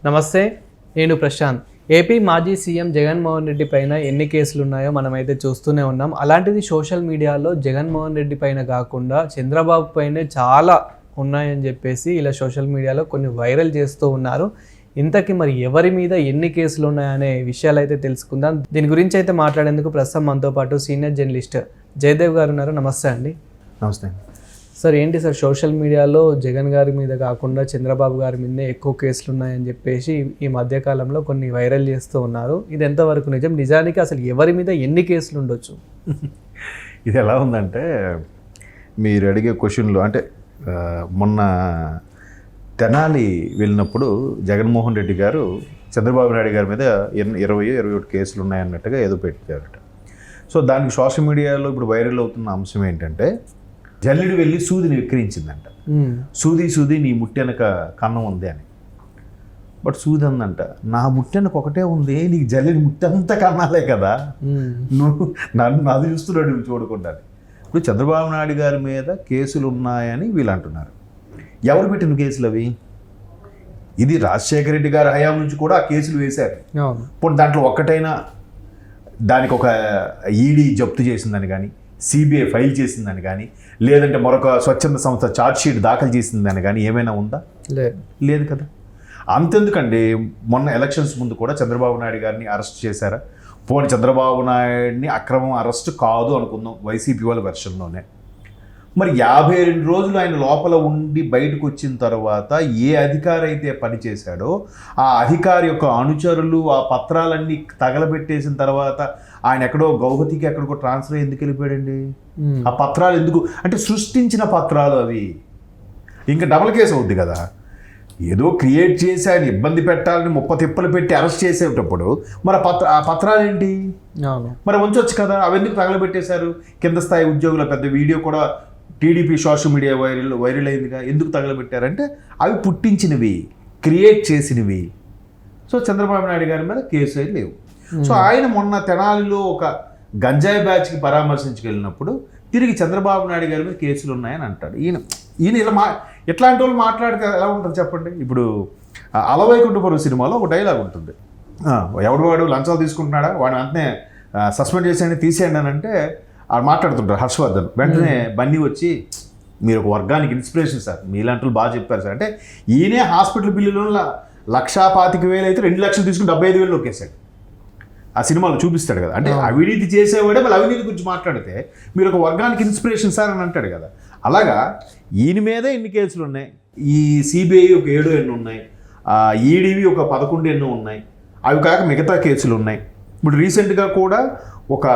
నమస్తే, నేను ప్రశాంత్. ఏపీ మాజీ సీఎం జగన్మోహన్ రెడ్డి పైన ఎన్ని కేసులు ఉన్నాయో మనమైతే చూస్తూనే ఉన్నాం. అలాంటిది సోషల్ మీడియాలో జగన్మోహన్ రెడ్డి పైన కాకుండా చంద్రబాబు పైనే చాలా ఉన్నాయని చెప్పేసి ఇలా సోషల్ మీడియాలో కొన్ని వైరల్ చేస్తూ ఉన్నారు. ఇంతకీ మరి ఎవరి మీద ఎన్ని కేసులు ఉన్నాయనే విషయాలు అయితే తెలుసుకుందాం. దీని గురించి అయితే మాట్లాడేందుకు ప్రస్తుతం మనతో పాటు సీనియర్ జర్నలిస్ట్ జయదేవ్ గారు ఉన్నారు. నమస్తే అండి. నమస్తే సార్. ఏంటి సార్, సోషల్ మీడియాలో జగన్ గారి మీద కాకుండా చంద్రబాబు గారి మీదనే ఎక్కువ కేసులు ఉన్నాయని చెప్పేసి ఈ మధ్యకాలంలో కొన్ని వైరల్ చేస్తూ ఉన్నారు. ఇది ఎంతవరకు నిజం? నిజానికి అసలు ఎవరి మీద ఎన్ని కేసులు ఉండొచ్చు? ఇది ఎలా ఉందంటే, మీరు అడిగే క్వశ్చన్లు అంటే మొన్న తెనాలి వెళ్ళినప్పుడు జగన్మోహన్ రెడ్డి గారు చంద్రబాబు నాయుడు గారి మీద 21 కేసులు ఉన్నాయన్నట్టుగా ఏదో పెట్టారట. సో దానికి సోషల్ మీడియాలో ఇప్పుడు వైరల్ అవుతున్న అంశం ఏంటంటే, జల్లెడు వెళ్ళి సూదిని విక్రయించిందంట. సూది నీ ముట్టెనక కన్నం ఉంది అని. బట్ సూది అందంట, నా ముట్టెనక ఒకటే ఉంది, నీకు జల్లెడి ముట్టంతా కన్నాలే కదా, నువ్వు నన్ను అది చూస్తున్నాడు నువ్వు చూడకుండా. ఇప్పుడు చంద్రబాబు నాయుడు గారి మీద కేసులు ఉన్నాయని వీళ్ళు అంటున్నారు. ఎవరు పెట్టిన కేసులు అవి? ఇది రాజశేఖర రెడ్డి గారి హయాం నుంచి కూడా ఆ కేసులు వేశారు. ఇప్పుడు దాంట్లో ఒక్కటైనా దానికి ఒక ఈడీ జప్తు చేసిందని కానీ, సిబిఐ ఫైల్ చేసిందని కానీ, లేదంటే మరొక స్వచ్ఛంద సంస్థ ఛార్జ్షీట్ దాఖలు చేసిందని కానీ ఏమైనా ఉందా? లేదు కదా. అంతెందుకండి, మొన్న ఎలక్షన్స్ ముందు కూడా చంద్రబాబు నాయుడు గారిని అరెస్ట్ చేశారా? పోనీ చంద్రబాబు నాయుడిని అక్రమం అరెస్ట్ కాదు అనుకుందాం వైసీపీ వాళ్ళ వెర్షన్లోనే. మరి 52 రోజులు ఆయన లోపల ఉండి బయటకు వచ్చిన తర్వాత ఏ అధికారి అయితే పనిచేశాడో ఆ అధికారి యొక్క అనుచరులు ఆ పత్రాలన్నీ తగలబెట్టేసిన తర్వాత ఆయన ఎక్కడో గౌహతికి ఎక్కడికో ట్రాన్స్ఫర్ ఎందుకు వెళ్ళిపోయాడండి? ఆ పత్రాలు ఎందుకు అంటే సృష్టించిన పత్రాలు అవి. ఇంకా డబుల్ కేసు అవుద్ది కదా. ఏదో క్రియేట్ చేసి ఆయన ఇబ్బంది పెట్టాలని 30 తిప్పలు పెట్టి అరెస్ట్ చేసేటప్పుడు మరి ఆ పత్రాలు ఏంటి? మరి ఉంచొచ్చు కదా. అవి ఎందుకు తగలబెట్టేశారు? కింద స్థాయి ఉద్యోగుల పెద్ద వీడియో కూడా టీడీపీ సోషల్ మీడియా వైరల్ అయిందిగా. ఎందుకు తగలబెట్టారంటే అవి పుట్టించినవి, క్రియేట్ చేసినవి. సో చంద్రబాబు నాయుడు గారి మీద కేసు అయితే లేవు. సో ఆయన మొన్న తెనాలిలో ఒక గంజాయి బ్యాచ్కి పరామర్శించుకెళ్ళినప్పుడు తిరిగి చంద్రబాబు నాయుడు గారి మీద కేసులు ఉన్నాయని అంటాడు. ఈయన ఇలా ఎట్లాంటి వాళ్ళు మాట్లాడితే ఎలా ఉంటుంది చెప్పండి. ఇప్పుడు అలవైకుంఠపురం సినిమాలో ఒక డైలాగ్ ఉంటుంది, ఎవడు వాడు లంచాలు తీసుకుంటున్నాడా వాడు వెంటనే సస్పెండ్ చేసేయండి తీసేయండి అని అంటే ఆడు మాట్లాడుతుంటారు హర్షవర్ధన్. వెంటనే బన్నీ వచ్చి, మీరు ఒక వర్గానికి ఇన్స్పిరేషన్ సార్, మీలాంటి బాగా చెప్పారు సార్ అంటే, ఈయనే హాస్పిటల్ బిల్లులో 1,25,000 అయితే 2 లక్షలు తీసుకుని 75,000 నొక్కేశాడు. ఆ సినిమాలో చూపిస్తాడు కదా. అంటే అవినీతి చేసేవాడే మళ్ళీ అవినీతి గురించి మాట్లాడితే మీరు ఒక వర్గానికి ఇన్స్పిరేషన్ సార్ అని అంటాడు కదా. అలాగా ఈయన మీదే ఎన్ని కేసులు ఉన్నాయి, ఈ సిబిఐ ఒక 7 ఉన్నాయి, ఈడీవి ఒక 11 ఉన్నాయి, అవి కాక మిగతా కేసులు ఉన్నాయి. ఇప్పుడు రీసెంట్గా కూడా ఒక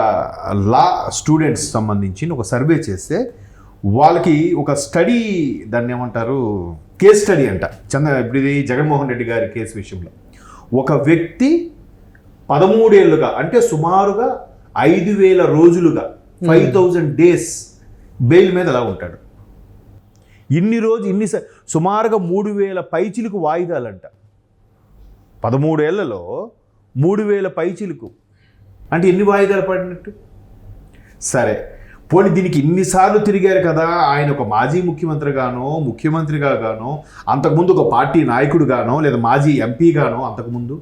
లా స్టూడెంట్స్ సంబంధించి ఒక సర్వే చేస్తే వాళ్ళకి ఒక స్టడీ, దాన్ని ఏమంటారు, కేస్ స్టడీ అంట. ఇప్పుడు ఇది జగన్మోహన్ రెడ్డి గారి కేసు విషయంలో ఒక వ్యక్తి 13 ఏళ్ళుగా అంటే సుమారుగా 5,000 రోజులుగా 5,000 days బెయిల్ మీద ఎలా ఉంటాడు? సుమారుగా 3,000 పైచిలుకు వాయిదాలంట. 13 ఏళ్లలో 3,000 పైచిలుకు అంటే ఎన్ని వాయిదాలు పడినట్టు? సరే పోనీ దీనికి ఇన్నిసార్లు తిరిగారు కదా. ఆయన ఒక మాజీ ముఖ్యమంత్రిగానో, ముఖ్యమంత్రిగా గానో, అంతకుముందు ఒక పార్టీ నాయకుడుగానో, లేదా మాజీ ఎంపీగానో అంతకుముందు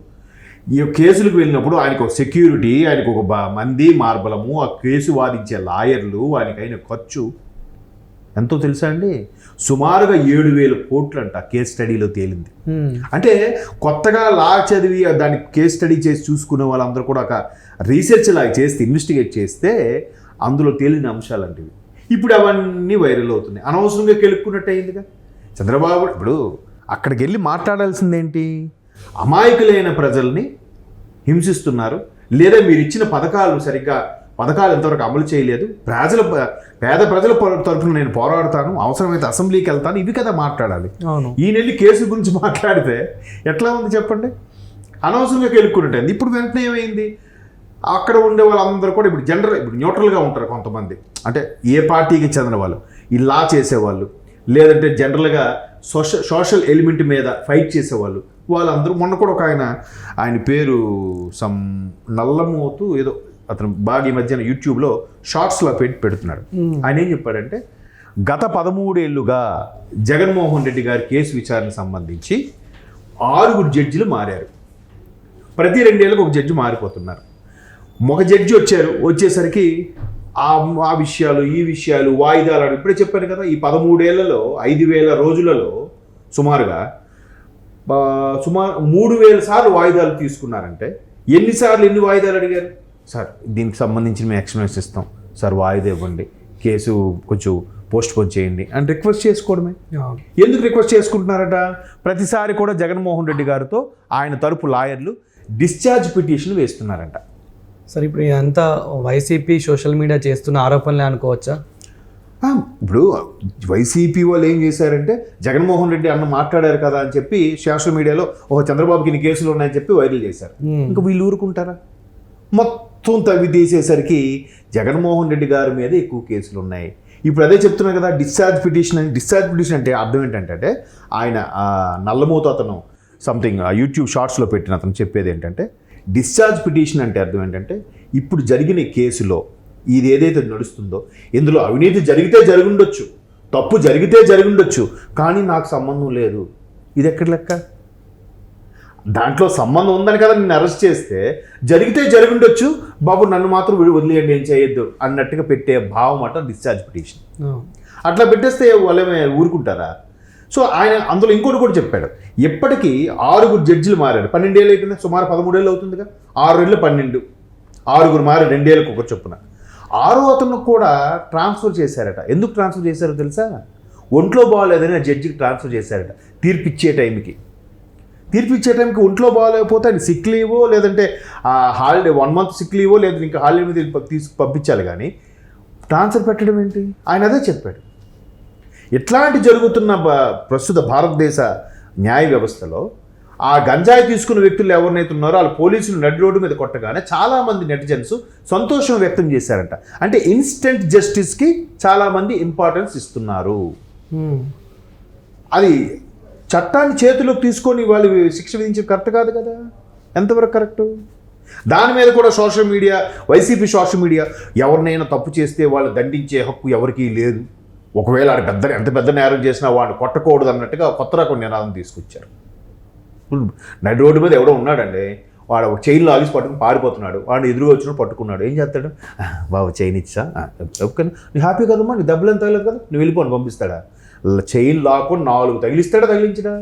ఈ కేసులకు వెళ్ళినప్పుడు ఆయనకు ఒక సెక్యూరిటీ, ఆయనకు ఒక మంది మార్బలము, ఆ కేసు వాదించే లాయర్లు, ఆయనకైన ఖర్చు ఎంతో తెలుసా అండి? సుమారుగా 7,000 కోట్లు అంట కేస్ స్టడీలో తేలింది. అంటే కొత్తగా లా చదివి దాన్ని కేస్ స్టడీ చేసి చూసుకునే వాళ్ళందరూ కూడా ఒక రీసెర్చ్ లాగా చేస్తే, ఇన్వెస్టిగేట్ చేస్తే అందులో తేలిన అంశాలంటివి. ఇప్పుడు అవన్నీ వైరల్ అవుతున్నాయి. అనవసరంగా కెలుక్కున్నట్టు అయిందిగా. చంద్రబాబు ఇప్పుడు అక్కడికి వెళ్ళి మాట్లాడాల్సిందేంటి? అమాయకులైన ప్రజల్ని హింసిస్తున్నారు, లేదా మీరు ఇచ్చిన పథకాలు ఎంతవరకు అమలు చేయలేదు, పేద ప్రజల తరఫున నేను పోరాడతాను, అవసరమైతే అసెంబ్లీకి వెళ్తాను, ఇవి కదా మాట్లాడాలి. ఈయన వెళ్ళి కేసు గురించి మాట్లాడితే ఎట్లా ఉంది చెప్పండి? అనవసరంగా కెలుక్కున్నట్టు. ఇప్పుడు వెంటనే ఏమైంది, అక్కడ ఉండే వాళ్ళందరూ కూడా ఇప్పుడు న్యూట్రల్గా ఉంటారు కొంతమంది, అంటే ఏ పార్టీకి చెందిన వాళ్ళు, ఈ లా చేసేవాళ్ళు, లేదంటే జనరల్గా సోషల్ ఎలిమెంట్ మీద ఫైట్ చేసేవాళ్ళు, వాళ్ళందరూ. మొన్న కూడా ఒక ఆయన పేరు నల్లమోతు ఏదో, అతను బాగా ఈ మధ్యన యూట్యూబ్లో షార్ట్స్లో పెడుతున్నాడు. ఆయన ఏం చెప్పాడంటే, గత 13 ఏళ్లుగా జగన్మోహన్ రెడ్డి గారి కేసు విచారణ సంబంధించి 6 జడ్జిలు మారారు. ప్రతి 2 ఏళ్ళకి ఒక జడ్జి మారిపోతున్నారు. ఒక జడ్జి వచ్చేసరికి ఆ విషయాలు ఈ విషయాలు వాయిదాలు ఇప్పుడే చెప్పాను కదా, ఈ 13 ఏళ్లలో 5,000 రోజులలో సుమారు 3,000 సార్లు వాయిదాలు తీసుకున్నారంటే ఎన్ని వాయిదాలు అడిగారు? సార్ దీనికి సంబంధించి మేము ఎక్స్ప్లెనేషన్ ఇస్తాం సార్, వాయిదా ఇవ్వండి, కేసు కొంచెం పోస్ట్ పోన్ చేయండి అని రిక్వెస్ట్ చేసుకోవడమే. ఎందుకు రిక్వెస్ట్ చేసుకుంటున్నారట? ప్రతిసారి కూడా జగన్మోహన్ రెడ్డి గారితో ఆయన తరపు లాయర్లు డిశ్చార్జ్ పిటిషన్ వేస్తున్నారంట. సార్ ఇప్పుడు ఇదంతా వైసీపీ సోషల్ మీడియా చేస్తున్న ఆరోపణలే అనుకోవచ్చా? ఇప్పుడు వైసీపీ వాళ్ళు ఏం చేశారంటే జగన్మోహన్ రెడ్డి అన్న మాట్లాడారు కదా అని చెప్పి సోషల్ మీడియాలో చంద్రబాబుకి ఇన్ని కేసులు ఉన్నాయని చెప్పి వైరల్ చేశారు. ఇంకా వీళ్ళు ఊరుకుంటారా? మొత్తం తవ్వి తీసేసరికి జగన్మోహన్ రెడ్డి గారి మీద ఎక్కువ కేసులు ఉన్నాయి. ఇప్పుడు అదే చెప్తున్నారు కదా డిశ్చార్జ్ పిటిషన్ అని. డిశ్చార్జ్ పిటిషన్ అంటే అర్థం ఏంటంటే ఆయన నల్లమూత అతను సంథింగ్ యూట్యూబ్ షార్ట్స్లో పెట్టిన అతను చెప్పేది ఏంటంటే డిశ్చార్జ్ పిటిషన్ అంటే అర్థం ఏంటంటే ఇప్పుడు జరిగిన కేసులో ఇది ఏదైతే నడుస్తుందో ఇందులో అవినీతి జరిగితే జరుగుండొచ్చు, తప్పు జరిగితే జరుగుండొచ్చు, కానీ నాకు సంబంధం లేదు. ఇది ఎక్కడ లెక్క? దాంట్లో సంబంధం ఉందని కదా నిన్ను అరెస్ట్ చేస్తే జరిగితే జరుగుండొచ్చు, బాబు నన్ను మాత్రం వదిలేయండి ఏం చేయొద్దు అన్నట్టుగా పెట్టే భావం అట డిశ్చార్జ్ పిటిషన్. అట్లా పెట్టేస్తే వాళ్ళేమే ఊరుకుంటారా? సో ఆయన అందులో ఇంకోటి కూడా చెప్పాడు, ఇప్పటికీ 6 జడ్జిలు మారారు. 12 ఏళ్ళు అయిపోయింది, సుమారు 13 ఏళ్ళు అవుతుందిగా. 6 ఏళ్ళు 12, 6 మారారు, 2 ఏళ్ళకి ఒక చొప్పున. 6వ అతను కూడా ట్రాన్స్ఫర్ చేశారట. ఎందుకు ట్రాన్స్ఫర్ చేశారో తెలుసా? ఒంట్లో బాగాలేదని ఆ జడ్జికి ట్రాన్స్ఫర్ చేశారట. తీర్పిచ్చే టైంకి ఒంట్లో బాగాలేకపోతే ఆయన సిక్ లీవో లేదంటే హాలిడే 1 మంత్ సిక్ లీవో లేదా ఇంకా హాలిడే మీద పంపించాలి, కానీ ట్రాన్స్ఫర్ పెట్టడం ఏంటి? ఆయన అదే చెప్పాడు. ఇట్లాంటి జరుగుతున్న ప్రస్తుత భారతదేశ న్యాయ వ్యవస్థలో ఆ గంజాయి తీసుకున్న వ్యక్తులు ఎవరినైతే ఉన్నారో వాళ్ళు పోలీసులు నడి రోడ్డు మీద కొట్టగానే చాలామంది నెటిజన్స్ సంతోషం వ్యక్తం చేశారంట. అంటే ఇన్స్టెంట్ జస్టిస్కి చాలామంది ఇంపార్టెన్స్ ఇస్తున్నారు. అది చట్టాన్ని చేతిలోకి తీసుకొని వాళ్ళు శిక్ష విధించేది కరెక్ట్ కాదు కదా. ఎంతవరకు కరెక్టు? దాని మీద కూడా social media, YCP social media ఎవరినైనా తప్పు చేస్తే వాళ్ళు దండించే హక్కు ఎవరికీ లేదు, ఒకవేళ ఆడు ఎంత పెద్ద నేరం చేసినా వాడిని కొట్టకూడదు అన్నట్టుగా కొత్త రకం నినాదం తీసుకొచ్చారు. నడి రోడ్డు మీద ఎవడో ఉన్నాడండి, వాడు చైన్లో ఆగిసి పట్టుకుని పారిపోతున్నాడు, వాడిని ఎదురుగా వచ్చినప్పుడు పట్టుకున్నాడు. ఏం చేస్తాడు? బాబు చైన్ ఇచ్చా, ఓకే నీ హ్యాపీ కదమ్మా, నీ దెబ్బలు ఎంత తగలేదు కదా, నువ్వు వెళ్ళిపోని పంపిస్తాడా? చైన్ లాక్కొని 4 తగిలిస్తాడా, తగిలించడా?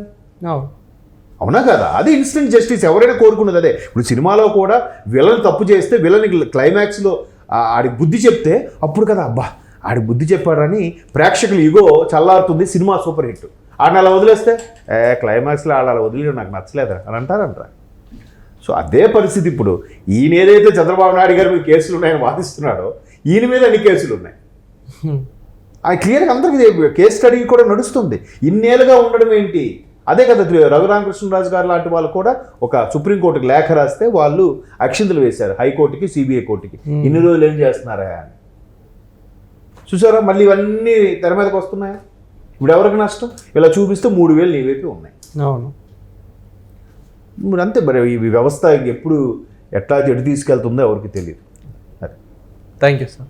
అవునా కదా? అది ఇన్స్టెంట్ జస్టిస్ ఎవరైనా కోరుకున్నది అదే. ఇప్పుడు సినిమాలో కూడా విలన్ తప్పు చేస్తే విలన్ క్లైమాక్స్లో ఆడికి బుద్ధి చెప్తే అప్పుడు కదా అబ్బా ఆడి బుద్ధి చెప్పాడని ప్రేక్షకులు ఇగో చల్లారుతుంది, సినిమా సూపర్ హిట్. ఆడిని అలా వదిలేస్తే క్లైమాక్స్లో అలా వదిలేయడం నాకు నచ్చలేదా అని అంటారంటారా? సో అదే పరిస్థితి ఇప్పుడు. ఈయన ఏదైతే చంద్రబాబు నాయుడు గారి మీద కేసులు ఉన్నాయని వాదిస్తున్నాడో ఈయన మీద అన్ని కేసులు ఉన్నాయి. అది క్లియర్గా అందరికీ కేసు స్టడీ కూడా నడుస్తుంది. ఇన్నేళ్ళుగా ఉండడం ఏంటి? అదే కదా రఘురామకృష్ణరాజు గారు లాంటి వాళ్ళు కూడా ఒక సుప్రీంకోర్టుకి లేఖ రాస్తే వాళ్ళు అక్షింతలు వేశారు, హైకోర్టుకి సిబిఐ కోర్టుకి. ఇన్ని రోజులు ఏం చేస్తున్నారా అని చూసారా? మళ్ళీ ఇవన్నీ తెర మీదకి వస్తున్నాయా? ఇప్పుడు ఎవరికి నష్టం? ఇలా చూపిస్తే 3,000 నీ వైపు ఉన్నాయి. అవును, ఇప్పుడు అంతే. మరి ఈ వ్యవస్థ ఎప్పుడు ఎట్లా చెడు తీసుకెళ్తుందో ఎవరికి తెలియదు. Thank you sir.